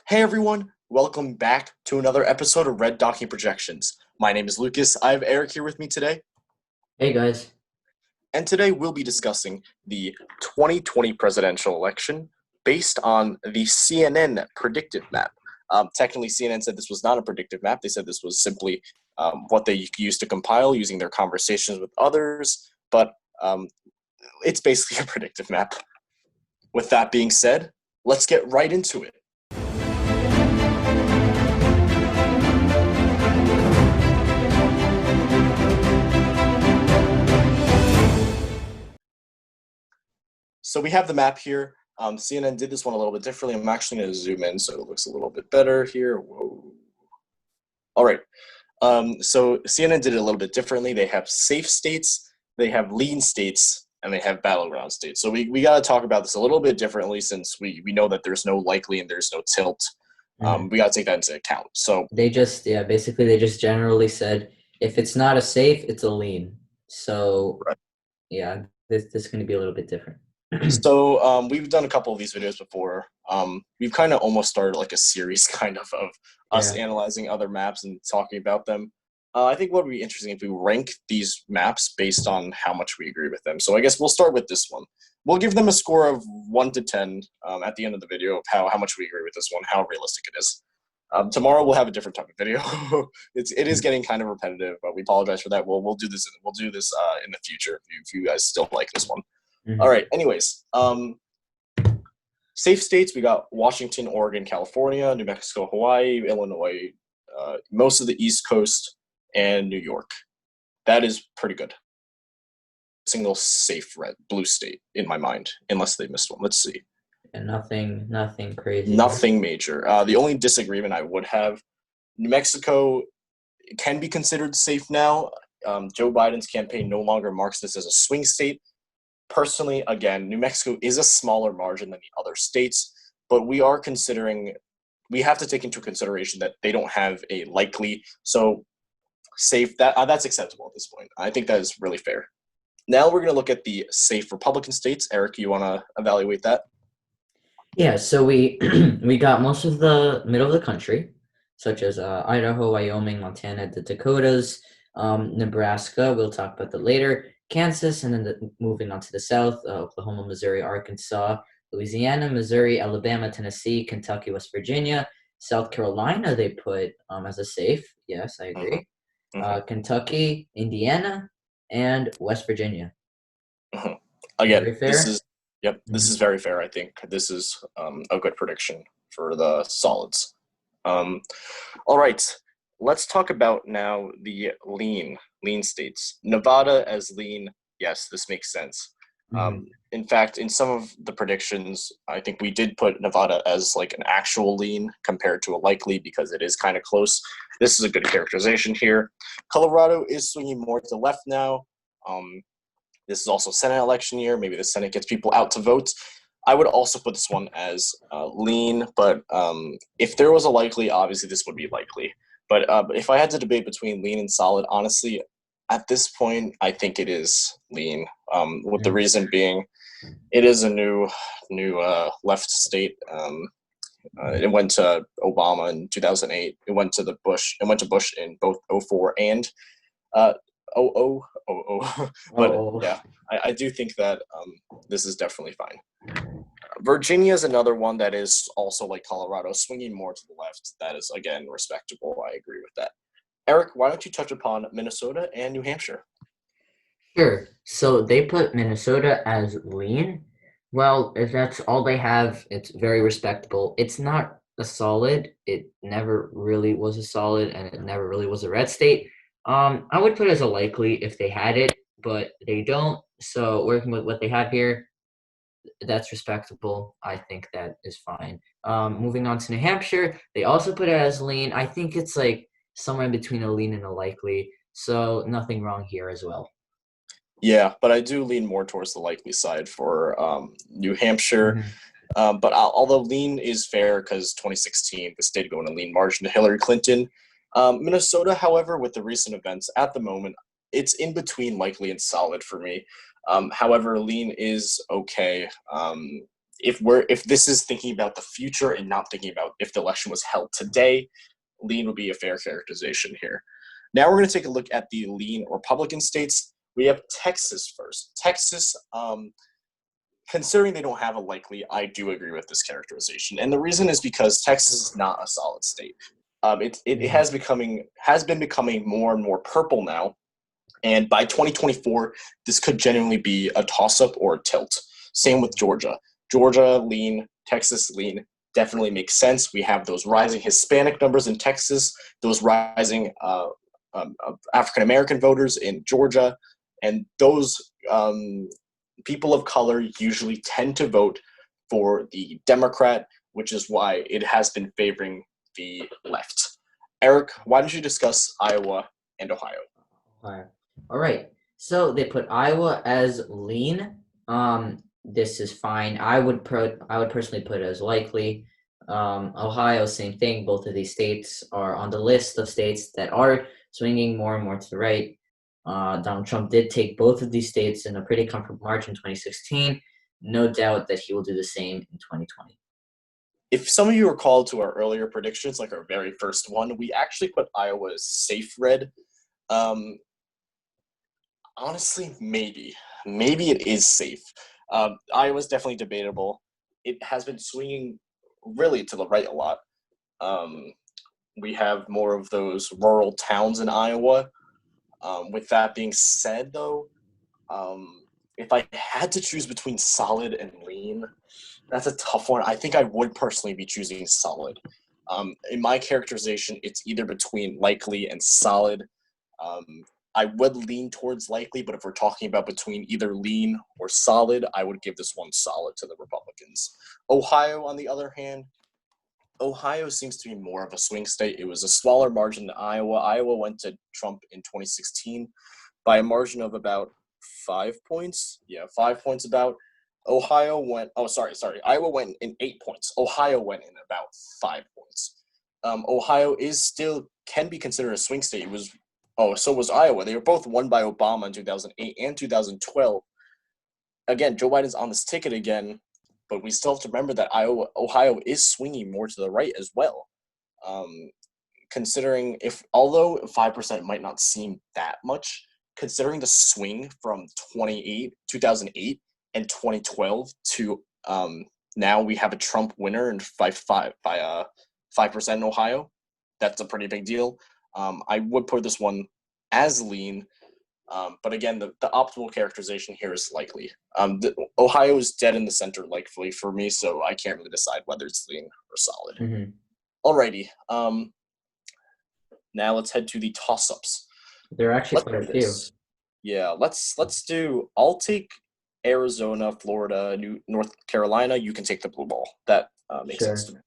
Hey everyone, welcome back to another episode of Red Docking Projections. My name is Lucas. I have Eric here with me today, Hey guys. and today we'll be discussing the 2020 presidential election based on the CNN predictive map. Technically, CNN said this was not a predictive map. They said this was simply what they used to compile using their conversations with others, but it's basically a predictive map. With that being said, let's get right into it. So we have the map here. CNN did this one a little bit differently. I'm actually going to zoom in so it looks a little bit better here. Whoa. All right. So CNN did it a little bit differently. They have safe states, they have lean states, and they have battleground states. So we got to talk about this a little bit differently since we know that there's no likely and there's no tilt. We got to take that into account. So Basically they just generally said if it's not a safe, it's a lean. So right. this is going to be a little bit different. So we've done a couple of these videos before. We've kind of almost started like a series kind of us analyzing other maps and talking about them. I think what would be interesting if we rank these maps based on how much we agree with them. So I guess we'll start with this one. We'll give them a score of 1 to 10 at the end of the video of how much we agree with this one, how realistic it is. Tomorrow we'll have a different type of video. it is getting kind of repetitive, but we apologize for that. We'll do this in the future if you guys still like this one. Mm-hmm. All right. Anyways, safe states, we got Washington, Oregon, California, New Mexico, Hawaii, Illinois, most of the East Coast, and New York. That is pretty good. Single safe blue state in my mind, unless they missed one. Let's see. And nothing crazy. Nothing major. The only disagreement I would have, New Mexico can be considered safe now. Joe Biden's campaign no longer marks this as a swing state. Personally, again, New Mexico is a smaller margin than the other states, but we have to take into consideration that they don't have a likely, so safe, that's acceptable at this point. I think that is really fair. Now we're going to look at the safe Republican states. Eric, you want to evaluate that? Yeah, so we got most of the middle of the country, such as Idaho, Wyoming, Montana, the Dakotas, Nebraska, we'll talk about that later, Kansas, and then moving on to the south, Oklahoma, Missouri, Arkansas, Louisiana, Missouri, Alabama, Tennessee, Kentucky, West Virginia, South Carolina they put as a safe. Yes, I agree. Mm-hmm. Kentucky, Indiana, and West Virginia. Mm-hmm. Again, this is very fair. I think this is a good prediction for the solids. All right. Let's talk about now the lean states. Nevada as lean, yes, this makes sense. In fact, in some of the predictions, I think we did put Nevada as like an actual lean compared to a likely because it is kind of close. This is a good characterization here. Colorado is swinging more to the left now. This is also Senate election year. Maybe the Senate gets people out to vote. I would also put this one as lean, but if there was a likely, obviously this would be likely. But if I had to debate between lean and solid, honestly, at this point, I think it is lean. With the reason being, it is a new left state. It went to Obama in 2008. It went to Bush in both 2004 and 00. But yeah, I do think that this is definitely fine. Virginia is another one that is also like Colorado, swinging more to the left. That is, again, respectable. I agree with that. Eric, why don't you touch upon Minnesota and New Hampshire? Sure. So they put Minnesota as lean. Well, if that's all they have, it's very respectable. It's not a solid. It never really was a solid, and it never really was a red state. I would put it as a likely if they had it, but they don't. So working with what they have here, that's respectable. I think that is fine. Moving on to New Hampshire, they also put it as lean. I think it's like somewhere in between a lean and a likely. So nothing wrong here as well. Yeah, but I do lean more towards the likely side for New Hampshire. But although lean is fair because 2016, the state going a lean margin to Hillary Clinton. Minnesota, however, with the recent events at the moment, it's in between likely and solid for me. However, lean is okay. if this is thinking about the future and not thinking about if the election was held today, lean would be a fair characterization here. Now we're going to take a look at the lean Republican states. We have Texas first. Texas, considering they don't have a likely, I do agree with this characterization. And the reason is because Texas is not a solid state. It has been becoming more and more purple now. And by 2024, this could genuinely be a toss-up or a tilt. Same with Georgia. Georgia lean, Texas lean definitely makes sense. We have those rising Hispanic numbers in Texas, those rising African-American voters in Georgia, and those people of color usually tend to vote for the Democrat, which is why it has been favoring the left. Eric, why don't you discuss Iowa and Ohio? All right. So they put Iowa as lean. This is fine. I would personally put it as likely. Ohio, same thing. Both of these states are on the list of states that are swinging more and more to the right. Donald Trump did take both of these states in a pretty comfortable margin in 2016. No doubt that he will do the same in 2020. If some of you recall to our earlier predictions, like our very first one, we actually put Iowa as safe red. Honestly, maybe it is safe. Iowa's definitely debatable. It has been swinging really to the right a lot. We have more of those rural towns in Iowa. With that being said, though, if I had to choose between solid and lean, that's a tough one. I think I would personally be choosing solid. In my characterization, it's either between likely and solid. I would lean towards likely, but if we're talking about between either lean or solid, I would give this one solid to the Republicans. Ohio, on the other hand, Ohio seems to be more of a swing state. It was a smaller margin than Iowa. Iowa went to Trump in 2016 by a margin of about 5 points. Yeah, 5 points about. Ohio went, Iowa went in 8 points. Ohio went in about 5 points. Ohio can be considered a swing state. So was Iowa. They were both won by Obama in 2008 and 2012. Again, Joe Biden's on this ticket again, but we still have to remember that Ohio is swinging more to the right as well. Considering although 5% might not seem that much, considering the swing from 2008 and 2012 to now we have a Trump winner and by 5% in Ohio, that's a pretty big deal. I would put this one as lean, but again, the optimal characterization here is likely. Ohio is dead in the center likely for me, so I can't really decide whether it's lean or solid. Mm-hmm. Alrighty. Now let's head to the toss-ups. There are actually quite a few. Yeah, let's do. I'll take Arizona, Florida, North Carolina. You can take the blue ball. That makes sense to me.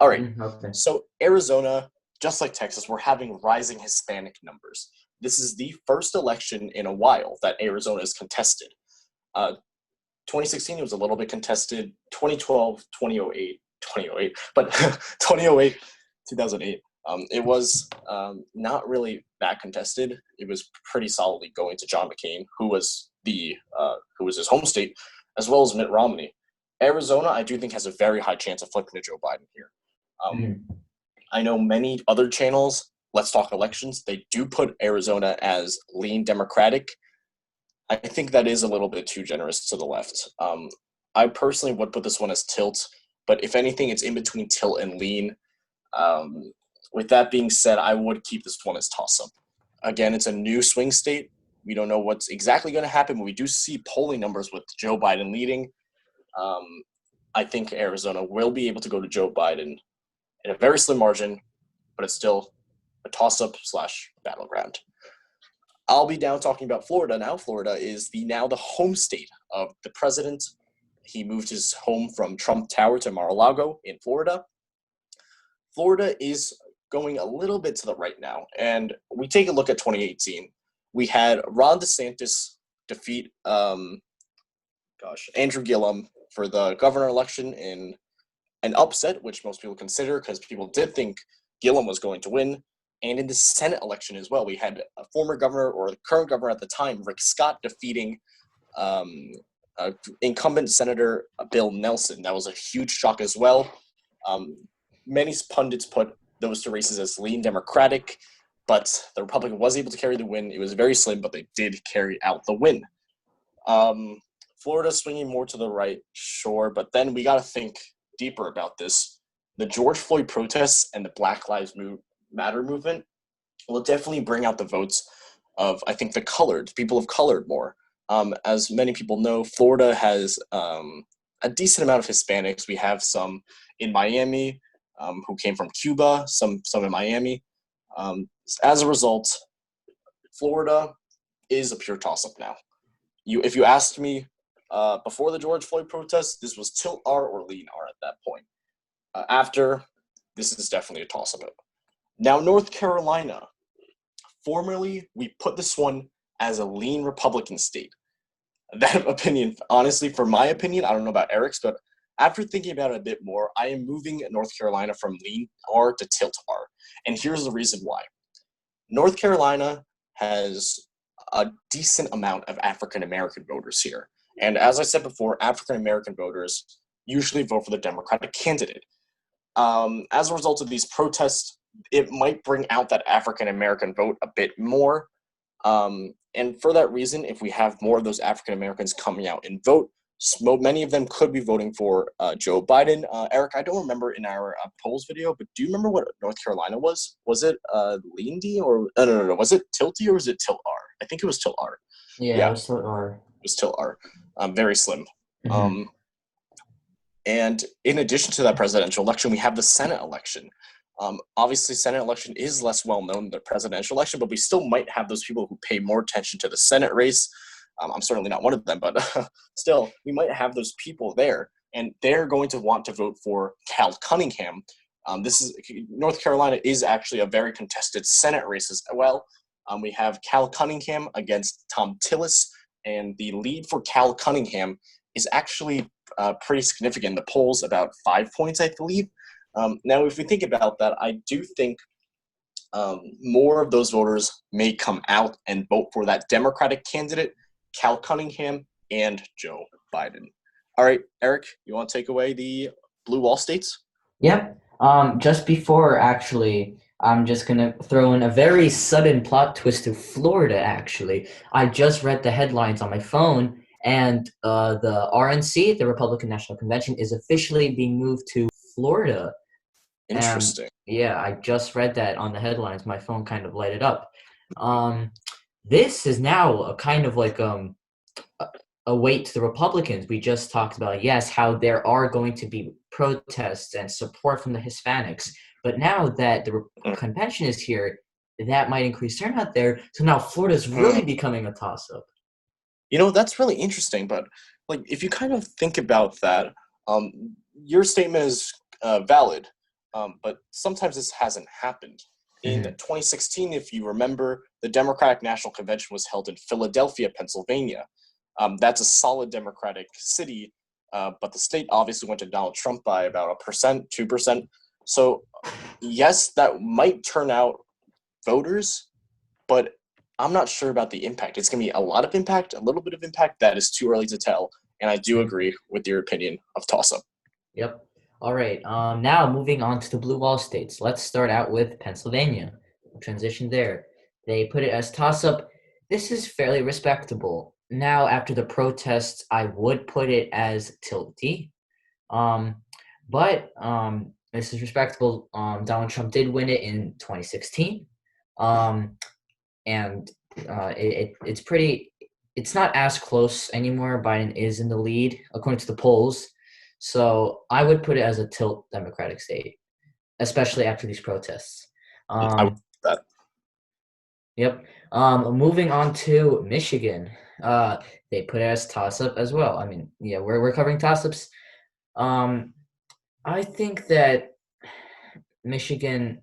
All right. Okay. So Arizona, just like Texas, we're having rising Hispanic numbers. This is the first election in a while that Arizona is contested. 2016 it was a little bit contested. 2012, 2008, but 2008, 2008. It was not really that contested. It was pretty solidly going to John McCain, who was his home state, as well as Mitt Romney. Arizona, I do think, has a very high chance of flipping to Joe Biden here. I know many other channels, Let's Talk Elections, they do put Arizona as lean Democratic. I think that is a little bit too generous to the left. I personally would put this one as tilt, but if anything, it's in between tilt and lean. With that being said, I would keep this one as toss-up. Again, it's a new swing state. We don't know what's exactly going to happen, but we do see polling numbers with Joe Biden leading. I think Arizona will be able to go to Joe Biden in a very slim margin, but it's still a toss-up / battleground. I'll be down talking about Florida now. Florida is now the home state of the president. He moved his home from Trump Tower to Mar-a-Lago in Florida. Florida is going a little bit to the right now. And we take a look at 2018. We had Ron DeSantis defeat Andrew Gillum for the governor election in an upset, which most people consider because people did think Gillum was going to win. And in the Senate election as well, we had a former governor, or the current governor at the time, Rick Scott, defeating incumbent Senator Bill Nelson. That was a huge shock as well. Many pundits put those two races as lean Democratic, but the Republican was able to carry the win. It was very slim, but they did carry out the win. Florida swinging more to the right, sure, but then we got to think deeper about this. The George Floyd protests and the Black Lives Matter movement will definitely bring out the votes of, I think, the people of color more. As many people know, Florida has a decent amount of Hispanics. We have some in Miami who came from Cuba, some in Miami. As a result, Florida is a pure toss-up now. If you asked me before the George Floyd protests, this was tilt R or lean R at that point. After, this is definitely a toss-up. Now, North Carolina. Formerly, we put this one as a lean Republican state. That opinion, honestly, for my opinion, I don't know about Eric's, but after thinking about it a bit more, I am moving North Carolina from lean R to tilt R. And here's the reason why. North Carolina has a decent amount of African-American voters here. And as I said before, African-American voters usually vote for the Democratic candidate. As a result of these protests, it might bring out that African-American vote a bit more. And for that reason, if we have more of those African-Americans coming out and vote, many of them could be voting for Joe Biden. Eric, I don't remember in our polls video, but do you remember what North Carolina was? Was it lean D or no? Was it tilty or was it tilt R? I think it was tilt R. Yeah. It was tilt R. It was tilt R. Very slim. Mm-hmm. And in addition to that presidential election, we have the Senate election. Obviously, Senate election is less well-known than the presidential election, but we still might have those people who pay more attention to the Senate race. I'm certainly not one of them, but still, we might have those people there, and they're going to want to vote for Cal Cunningham. North Carolina is actually a very contested Senate race as well. We have Cal Cunningham against Tom Tillis, and the lead for Cal Cunningham is actually pretty significant in the polls, about 5 points, I believe. Now, if we think about that, I do think more of those voters may come out and vote for that Democratic candidate, Cal Cunningham, and Joe Biden. All right, Eric, you want to take away the blue wall states? Yep. Just before, actually, I'm just going to throw in a very sudden plot twist to Florida, actually. I just read the headlines on my phone, and the RNC, the Republican National Convention, is officially being moved to Florida. Interesting. Yeah, I just read that on the headlines. My phone kind of lighted up. This is now a kind of like a weight to the Republicans. We just talked about, yes, how there are going to be protests and support from the Hispanics. But now that the convention is here, that might increase turnout there. So now Florida's really becoming a toss-up. You know, that's really interesting. But like, if you kind of think about that, your statement is valid. But sometimes this hasn't happened. In 2016, if you remember, the Democratic National Convention was held in Philadelphia, Pennsylvania. That's a solid Democratic city, but the state obviously went to Donald Trump by about 1%, 2%. So, yes, that might turn out voters, but I'm not sure about the impact. It's going to be a lot of impact, a little bit of impact. That is too early to tell. And I do agree with your opinion of toss-up. Yep. All right. Now moving on to the blue wall states. Let's start out with Pennsylvania. Transition there. They put it as toss-up. This is fairly respectable. Now, after the protests, I would put it as tilt D. But this is respectable. Donald Trump did win it in 2016. And it's not as close anymore. Biden is in the lead, according to the polls. So I would put it as a tilt Democratic state, especially after these protests. I would do that. Yep. Moving on to Michigan. They put it as toss-up as well. I mean, yeah, we're covering toss-ups. I think that Michigan,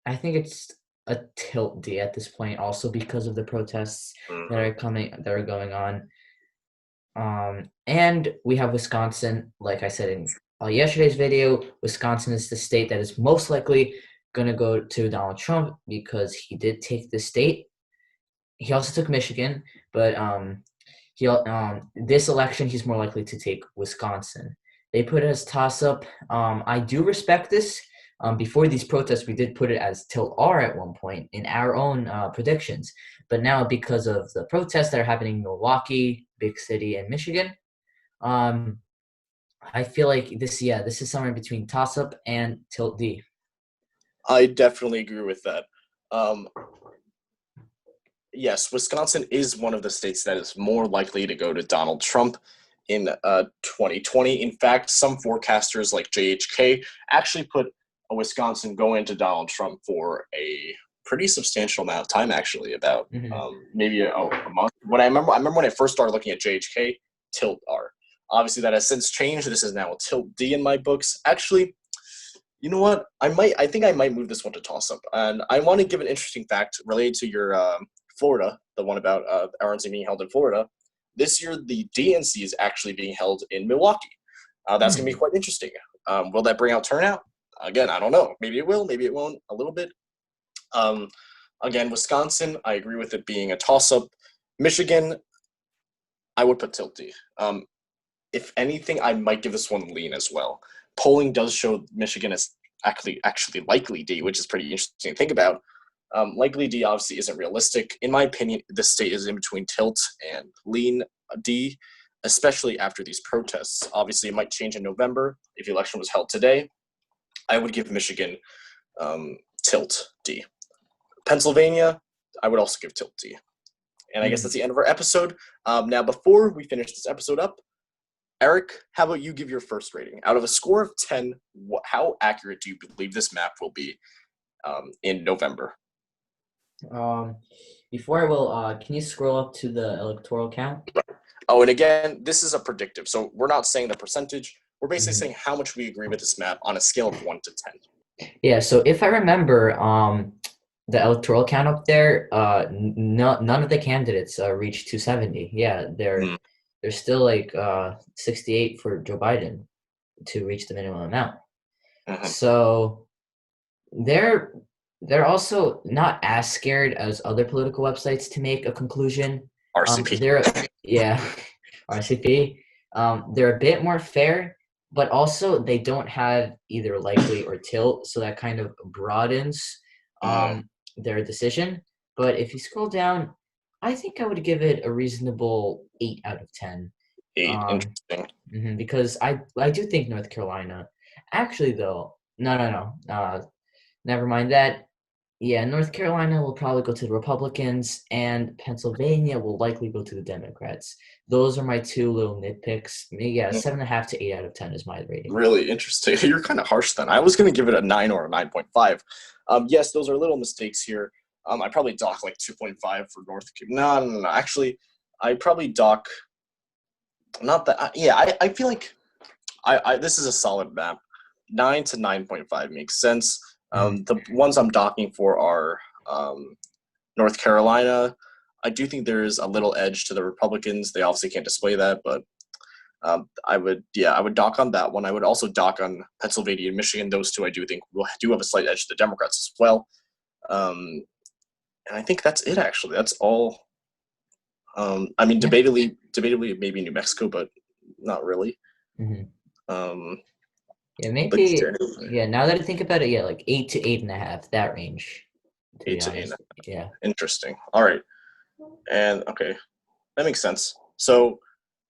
I think it's a tilt D at this point, also because of the protests that are going on. And we have Wisconsin. Like I said in yesterday's video, Wisconsin is the state that is most likely going to go to Donald Trump because he did take the state. He also took Michigan, but This election, he's more likely to take Wisconsin. They put it as toss-up. I do respect this. Before these protests, we did put it as tilt R at one point in our own predictions. But now, because of the protests that are happening in Milwaukee, big city, and Michigan, I feel like this is somewhere between toss-up and tilt D. I definitely agree with that. Yes, Wisconsin is one of the states that is more likely to go to Donald Trump in 2020. In fact, some forecasters like JHK actually put Wisconsin going to Donald Trump for a pretty substantial amount of time, actually, about maybe a month. I remember when I first started looking at JHK, tilt R. Obviously, that has since changed. This is now a tilt D in my books. Actually, you know what? I think I might move this one to toss-up. And I want to give an interesting fact related to your Florida, the one about RNC being held in Florida. This year, the DNC is actually being held in Milwaukee. That's going to be quite interesting. Will that bring out turnout? Again, I don't know. Maybe it will. Maybe it won't. A little bit. Again, Wisconsin, I agree with it being a toss-up. Michigan, I would put tilt D. If anything, I might give this one lean as well. Polling does show Michigan is actually likely D, which is pretty interesting to think about. Likely D obviously isn't realistic. In my opinion, the state is in between tilt and lean D, especially after these protests. Obviously, it might change in November. If the election was held today, I would give Michigan tilt D. Pennsylvania, I would also give tilt D. And I guess that's the end of our episode. Now, before we finish this episode up, Eric, how about you give your first rating? Out of a score of 10, how accurate do you believe this map will be in November? Before I will, can you scroll up to the electoral count? Oh, and again, this is a predictive. So we're not saying the percentage. We're basically saying how much we agree with this map on a scale of 1 to 10. Yeah, so if I remember, the electoral count up there, none of the candidates reached 270. Yeah, they're still like 68 for Joe Biden to reach the minimum amount. So they're also not as scared as other political websites to make a conclusion. RCP. RCP. They're a bit more fair, but also they don't have either likely or tilt, so that kind of broadens their decision. But if you scroll down, I think I would give it a reasonable 8 out of 10. 8, interesting. Because I do think North Carolina. Actually, though, no. Never mind that. Yeah, North Carolina will probably go to the Republicans, and Pennsylvania will likely go to the Democrats. Those are my two little nitpicks. Yeah, 7.5 to 8 out of 10 is my rating. Really interesting. You're kind of harsh then. I was going to give it a 9 or a 9.5. Yes, those are little mistakes here. I probably dock like 2.5 for North Carolina. No. Actually, I probably dock not that. I feel like this is a solid map. 9 to 9.5 makes sense. The ones I'm docking for are North Carolina. I do think there is a little edge to the Republicans. They obviously can't display that, but I would dock on that one. I would also dock on Pennsylvania and Michigan. Those two I do think do have a slight edge to the Democrats as well. And I think that's it, actually. That's all. I mean, debatably maybe New Mexico, but not really. Yeah, maybe. Yeah, now that I think about it, yeah, like 8 to 8.5, that range. 8 to 8.5. Yeah. Interesting. All right. And okay, that makes sense. So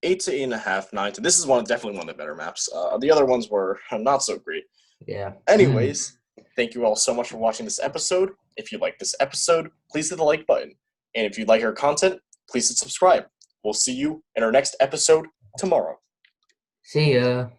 8 to 8.5, 9 to. This is definitely one of the better maps. The other ones were not so great. Yeah. Anyways, thank you all so much for watching this episode. If you like this episode, please hit the like button. And if you like our content, please hit subscribe. We'll see you in our next episode tomorrow. See ya.